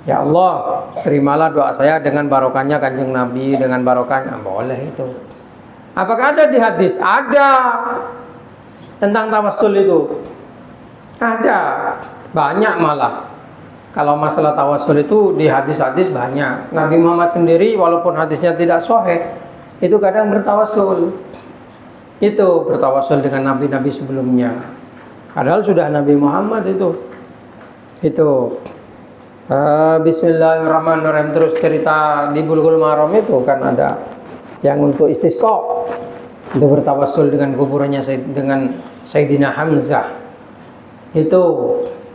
Ya Allah, terimalah doa saya dengan barokahnya Kanjeng Nabi, dengan barokahnya. Boleh itu. Apakah ada di hadis? Ada. Tentang tawassul itu. Ada. Banyak malah. Kalau masalah tawassul itu di hadis-hadis banyak. Nabi Muhammad sendiri walaupun hadisnya tidak sahih, itu kadang bertawassul. Itu bertawassul dengan nabi-nabi sebelumnya. Padahal sudah Nabi Muhammad itu. Itu. Bismillahirrahmanirrahim. Terus cerita di Bulughul Maram itu kan ada yang untuk istisqa, untuk bertawassul dengan kuburannya dengan Sayyidina Hamzah. Itu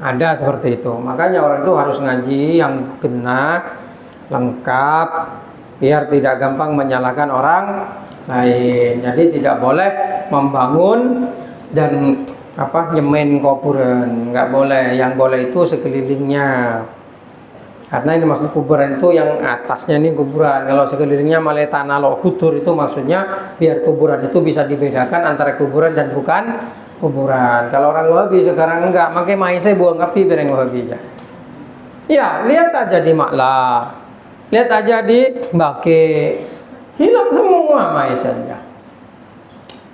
ada seperti itu. Makanya orang itu harus ngaji yang kena lengkap biar tidak gampang menyalahkan orang lain. Jadi tidak boleh membangun dan nyemen kuburan, nggak boleh. Yang boleh itu sekelilingnya. Karena ini maksud kuburan itu yang atasnya ini kuburan. Kalau sekelilingnya malah tanah lo hutur, itu maksudnya biar kuburan itu bisa dibedakan antara kuburan dan bukan kuburan. Kalau orang Wahabi sekarang enggak, makanya mai saya buang api bareng Wahabi ya. Ya, lihat aja di Maklah. Lihat aja di Bake. Hilang semua mai saja.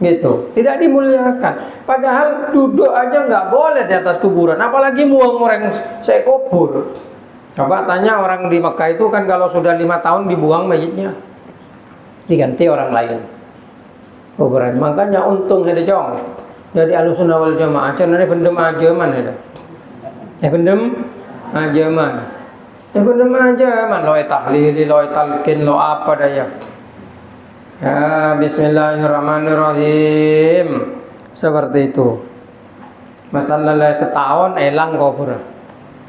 Gitu, tidak dimuliakan. Padahal duduk aja nggak boleh di atas kuburan, apalagi muang orang saya kubur. Coba tanya orang di Mekah itu kan kalau sudah 5 tahun dibuang mayitnya, diganti orang lain kuburan. Makanya untung ada jong jadi Ahlussunnah wal Jamaah. Caranya pendem ajaman ada. Pendem ajaman. Pendem ajaman lo tahlil, lo talqin, lo apa daya. Ya, bismillahirrahmanirrahim. Seperti itu. Masalah setahun elang kubur.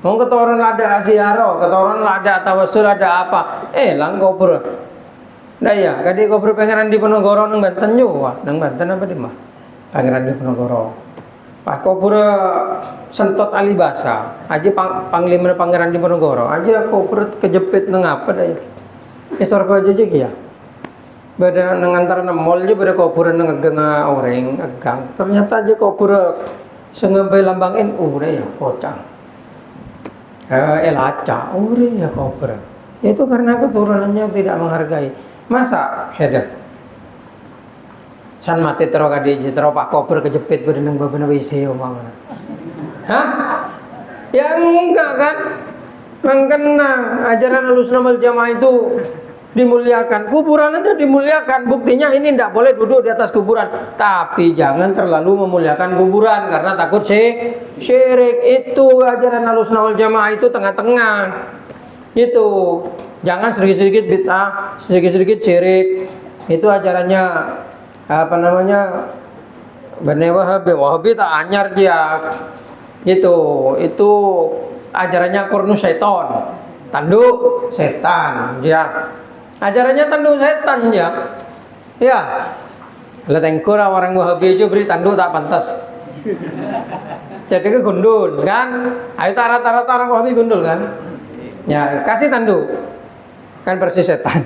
Mau ketoran ada asyara, ketoran ada tawassul, ada apa? Elang kubur. Nah ya, kadi kubur Pangeran Diponegoro nang Banten yo, nang Banten apa di mah? Pangeran Diponegoro. Pak kubur Sentot Alibasa, aja panglima Pangeran Diponegoro, aja kubur kejepit nang apa dah ya? Esor ko aja ya. Beda nang antara mall aja beda kubur nang gang orang, gang. Ternyata aja kubur sengabai lambang NU dah ya, kocang. Elaca, ya kubur. Itu karena keturunannya tidak menghargai. Masa hedat san mati tero kadiji tero pak kubur kejepit berenang babana WC omong. Hah? Ya enggak kan? Mengkenang ajaran Ahlussunnah wal Jamaah itu dimuliakan. Kuburan aja dimuliakan. Buktinya ini tidak boleh duduk di atas kuburan. Tapi jangan terlalu memuliakan kuburan karena takut syirik. Itu ajaran Ahlussunnah wal Jamaah itu tengah-tengah. Itu. Jangan sedikit-sedikit bid'ah, sedikit-sedikit syirik. Itu ajarannya Bani Wahabi tak anyar dia. Gitu. Itu ajarannya Qurnu Syaiton. Tanduk setan dia. Ajarannya tanduk setan ya. Ya. Lah tengkur orang Wahabi aja beri tanduk tak pantas. Jadi ke gundul kan? Ayo rata-rata orang Wahabi gundul kan? Ya, kasih tanduk. Kan persis setan.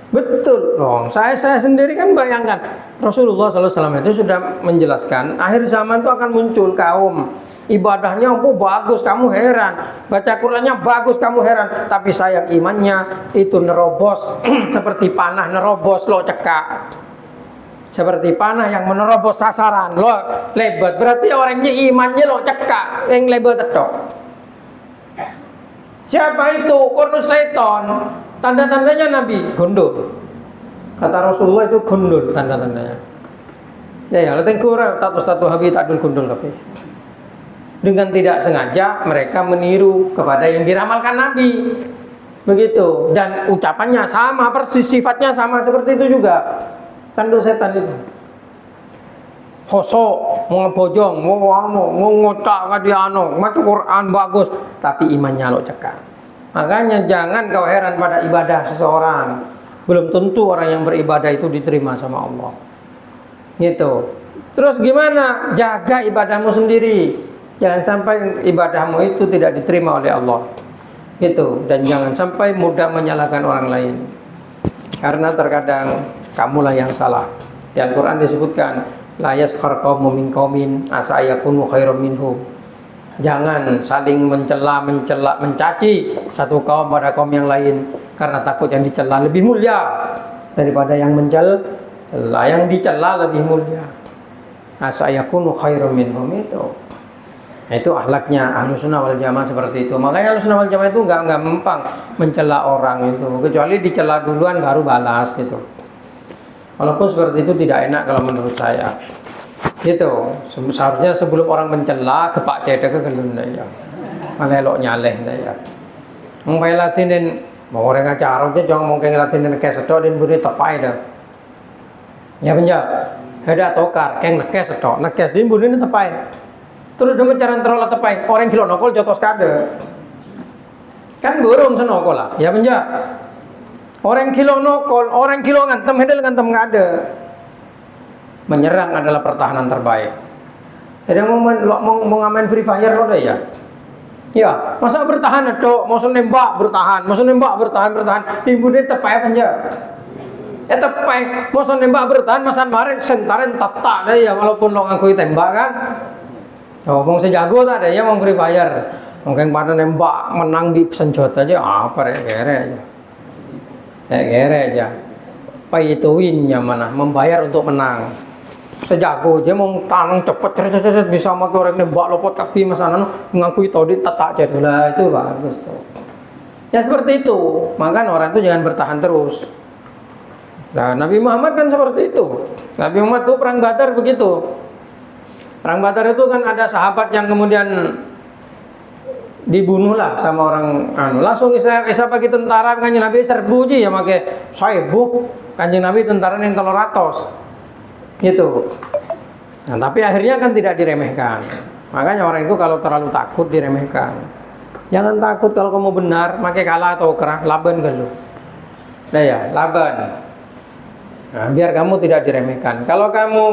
Betul dong. Saya sendiri kan bayangkan Rasulullah SAW itu sudah menjelaskan akhir zaman itu akan muncul kaum ibadahnya bagus, kamu heran. Baca Qur'annya bagus, kamu heran. Tapi sayang imannya itu nerobos seperti panah nerobos lo cekak. Seperti panah yang menerobos sasaran lo lebat. Berarti orangnya imannya lo cekak, yang lebat itu. Siapa itu? Kornus seton. Tanda-tandanya Nabi gondol. Kata Rasulullah itu gondol tanda-tandanya. Ya, leteng kurang satu habi takdul gondol tapi. Dengan tidak sengaja mereka meniru kepada yang diramalkan Nabi. Begitu, dan ucapannya sama persis, sifatnya sama seperti itu juga. Tanda setan itu. Khosok, mau ngebojong, mau ngotak kadiano, maca Quran bagus, tapi imannya lo cekak. Makanya jangan kau heran pada ibadah seseorang. Belum tentu orang yang beribadah itu diterima sama Allah. Gitu. Terus gimana? Jaga ibadahmu sendiri. Jangan sampai ibadahmu itu tidak diterima oleh Allah. Gitu. Dan jangan sampai mudah menyalahkan orang lain. Karena terkadang kamulah yang salah. Di Al-Quran disebutkan, la yaskhar qaumun min qaumin asa yakunu khairum minhum. Jangan saling mencela, mencaci satu kaum pada kaum yang lain, karena takut yang dicela lebih mulia daripada yang mencela. Yang dicela lebih mulia. Asa yakunu khairum minhum itu akhlaknya Ahlussunnah wal Jamaah seperti itu. Makanya Ahlussunnah wal Jamaah itu enggak mempang mencela orang itu, kecuali dicela duluan baru balas gitu. Walaupun seperti itu tidak enak kalau menurut saya. Gitu. Seharusnya sebelum orang mencela kepak cedek ke gelun ya. Malelok nyaleh ya. Mung bae latinen mau orang acara aja jangan mungkin latinen kesedok dan buri tepai dah. Ya penjak. Heda tokar keng nekes sedok, nekes din buri tepai. Terus demen cara teroleh tepai, orang kilo nokol jotos kade. Kan burung senokol lah. Ya penjak. Orang kilo nokol, orang kilo ngantem hedel ngantem ngade. Menyerang adalah pertahanan terbaik. Ada mau ngamen Free Fire lo deh ya. Ya, masa bertahan itu, mau nembak bertahan, bertahan. Ibunya tepai aja. Tepai, mau nembak bertahan, masa kemarin sentaren tata deh ya, walaupun lo ngakui tembak kan. Ngomong sejago tak ada ya mau Free Fire. Mungkin pada nembak menang di senjata aja, apa gere aja. Gere aja. Pai itu winnya mana, membayar untuk menang. Sejago dia mau tanang cepet bisa sama orang nembak lopot tapi masalah ngakui tadi tatak jadilah itu bagus tuh. Ya seperti itu. Maka orang itu jangan bertahan terus. Nah, Nabi Muhammad kan seperti itu. Nabi Muhammad tuh perang Badar begitu. Perang Badar itu kan ada sahabat yang kemudian dibunuhlah sama orang langsung Isa pagi tentara kanjeng Nabi serbu ji ya make 1000 kanjeng Nabi tentara yang 300 gitu. Nah, tapi akhirnya kan tidak diremehkan. Makanya orang itu kalau terlalu takut diremehkan. Jangan takut kalau kamu benar, make kalah atau kerah, laban galuh. Nah ya, laban. Nah, biar kamu tidak diremehkan. Kalau kamu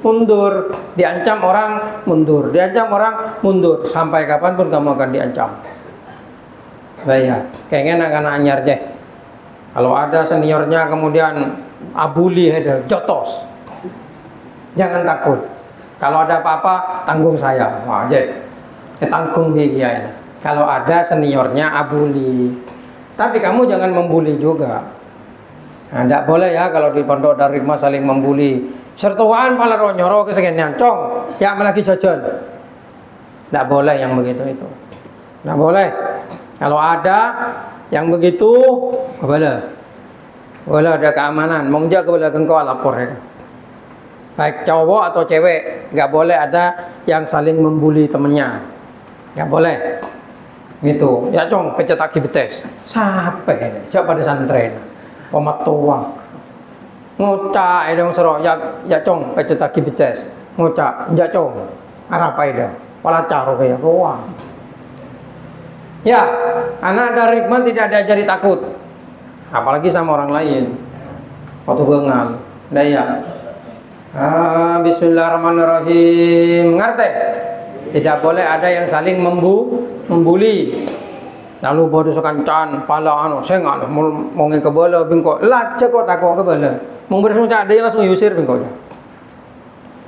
mundur, diancam orang mundur, diancam orang mundur, sampai kapanpun kamu akan diancam. Nah ya, kayaknya anak-anak anyar deh. Kalau ada seniornya kemudian abuli ada jotos. Jangan takut. Kalau ada apa-apa tanggung saya. Wah, tanggung dia. Kalau ada seniornya abuli. Tapi kamu jangan membuli juga. Nah, tidak boleh ya kalau di pondok Darikma saling membuli. Sertuan pala nyoro kesegenian cong, ya lagi jajan. Tidak boleh yang begitu itu. Tidak boleh. Kalau ada yang begitu, boleh ada keamanan. Mongja kepada engkau lapor ya. Baik cowok atau cewek, nggak boleh ada yang saling membuli temennya, nggak boleh. Gitu. Ya cong, pecetaki betes. Sampai coba pada santren. Komat tuang. Ngocak edong serok ya cong pecetaki betes. Ngocak, ya cong. Arapa ida. Pala caro kayak kuah. Ya, anak dari hikmah tidak diajari takut. Apalagi sama orang lain. Waktu bengal. Nah ya. Bismillahirrahmanirrahim. Ngerti? Tidak boleh ada yang saling membuli. Lalu bodoh sekancan pala saya nggak mau kebala bingko lace kok takut kebala mau beres dia langsung usir bingko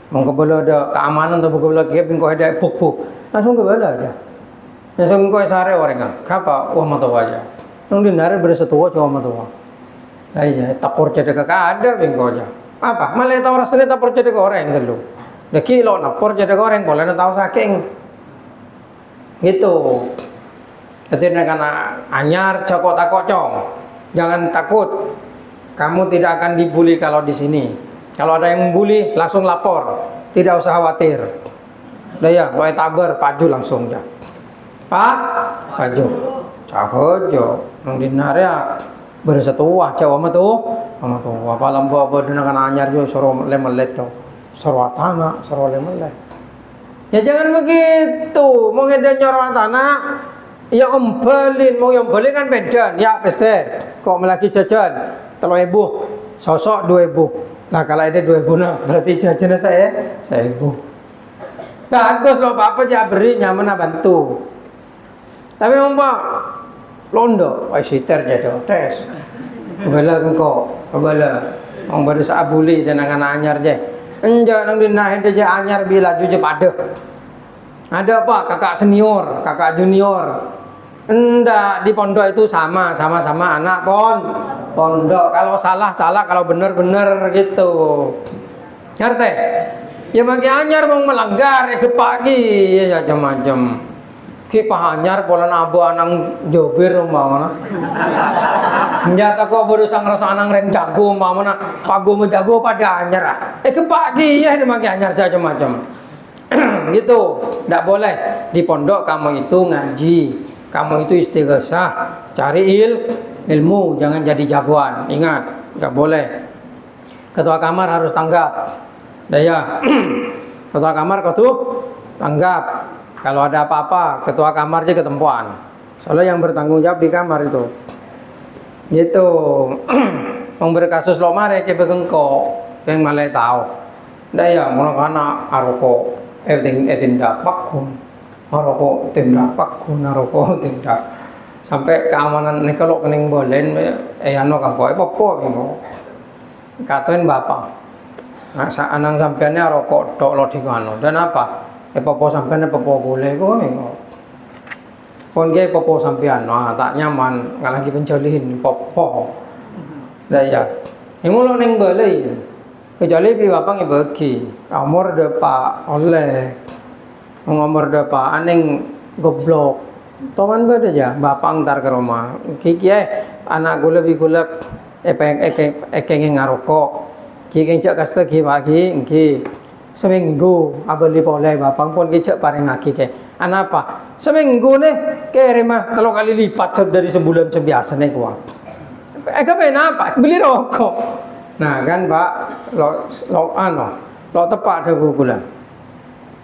mau kebala ada keamanan atau kebala kia bingko ada buk langsung kebala aja langsung bingko sehari orang apa wah mata aja yang dinari beres tua cuma mata aja tapor jadi kakak ada bingko aja apa malah tahu rasanya tapor jadi orang dulu dah kilo napor jadi orang boleh tahu saking gitu. Jadi dengan anyar cokok takok cong. Jangan takut. Kamu tidak akan dibully kalau di sini. Kalau ada yang membuli langsung lapor. Tidak usah khawatir. Udah ya, boleh tabar paju langsung ya. Pak, paju. Cakep jo. Nang dinarya bersetuah Jawa mah tuh. Sama tuh apa lampu apa dengan anyar jo soro lemelet tuh. Soro tanah, soro lemelet. Ya jangan begitu. Mau ngede nyorot tanah. Ya ombelin, mau yang beli kan beda. Ya pese, kok lagi jajan 3.000, sosok 2.000. Nah kalau ada 2.000 nah berarti jajannya saya 1.000. Bagus loh Bapak ya beri nyaman bantu. Tapi Pak londo, waisiter jadi tes. Kebala engkau, kebala. Mau baru saabuli dan anak anyar je. Enjak nang dinahin aja anyar bila juje pada. Ada apa? Kakak senior, kakak junior. Enggak, di pondok itu sama anak pondok. Kalau salah, kalau benar gitu. Ngerti? Ya maki anyar mau melanggar ya kepagi ya macam-macam. Ki pahanyar pola abu anang jobir umpamana. Njata kok berusaha ngerasa anang ren jago umpamana, pago menjago pada anyar. Kepagi ya maki anyar macam-macam. Gitu. Enggak boleh. Di pondok kamu itu ngaji. Kamu itu istighosah, cari ilmu, jangan jadi jagoan. Ingat, nggak boleh. Ketua kamar harus tanggap. Daya, ketua kamar kau tuh tanggap. Kalau ada apa-apa, ketua kamar aja ketempuan. Soalnya yang bertanggung jawab di kamar itu. Gitu. Memberi kasus lo mare ke begengko, yang malah tahu. Daya, mau kana aroko, etin dapat kun. Naroko tindak naroko tindak sampai keamanan nih kalau kening bolen ano kangko popo minggu katain bapak nah anang sampeannya rokok tok lo dikano dan apa popo sampeannya popo boleh kok minggu pon ge popo sampean nah tak nyaman nggak lagi pencolihin popo dah ya yang lo ning bolen kecuali pi bapak ngebagi umur depa oleh ngomor dapa aneng goblok toman beda aja bapak ntar ke rumah kiki anak gue lebih gulak ekeng ngarokok kiki cak kasta ki pagi ki seminggu abeli boleh bapak pun kicak paling ngaki ke anak apa seminggu nih kerema 3 kali lipat dari sebulan sebiasa nih kuah apa beli rokok nah kan pak lo tepak ada gula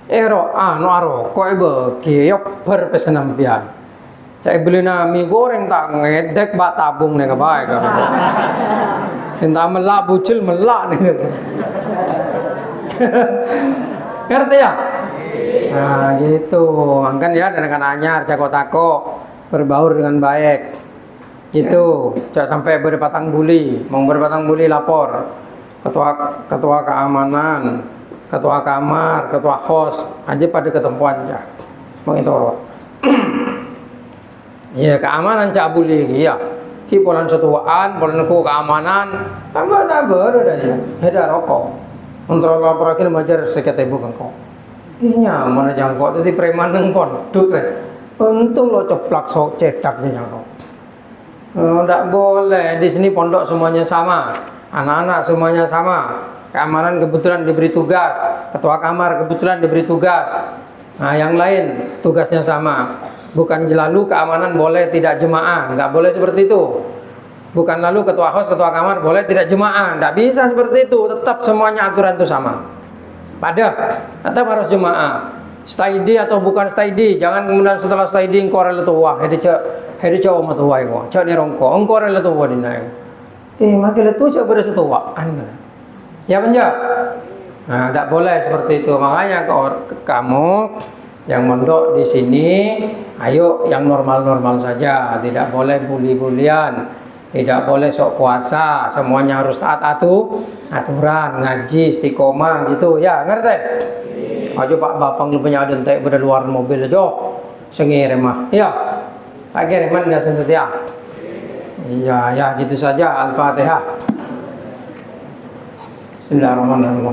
kok bagi yok berpesanan pian. Saya beli nami goreng tak ngedek bak tabung nih kebaik kan. Entah melak bucil melak nih. Ngerti ya? Nah gitu. Kan ya dengan anyar cako-tako berbaur dengan baik. Gitu. Jangan sampai berpatang buli. Mau berpatang buli lapor. Ketua keamanan, ketua kamar, ketua host aja pada ketempuan ya. Mengitorot. Ya keamanan cak boleh ya. Ki polan setuaan, polan ku keamanan, tambah ada ya. Heda rokok. Untuk lapor akhir majar sekitar ibu kengko. Iya mana jangkau tadi preman neng pondok re. Untung lo ceplak sok cetaknya jangkau. Tidak boleh di sini pondok semuanya sama, anak-anak semuanya sama. Keamanan kebetulan diberi tugas, ketua kamar kebetulan diberi tugas. Nah, yang lain tugasnya sama. Bukan lalu keamanan boleh tidak jemaah, nggak boleh seperti itu. Bukan lalu ketua host, ketua kamar boleh tidak jemaah, nggak bisa seperti itu. Tetap semuanya aturan itu sama. Tetap harus jemaah. Staidi atau bukan staidi, jangan kemudian setelah staidi engkau rela tua, hede cowok matuai kau, cowok ni rongko, engkau rela tua dinai. Makin letu cowok bersetua, aneh. Ya penjak. Nah, tidak boleh seperti itu. Makanya kamu yang mondok di sini, ayo yang normal-normal saja. Tidak boleh bully-bulian, tidak boleh sok kuasa. Semuanya harus taat aturan, ngaji, istiqomah gitu. Ya, ngerti? Ayo Pak Bapang lu punya ada entek pada luar mobil aja. Sengir mah. Ya. Tak kira mana setia. Iya, ya gitu saja. Al-Fatihah. Bismillahirrahmanirrahim.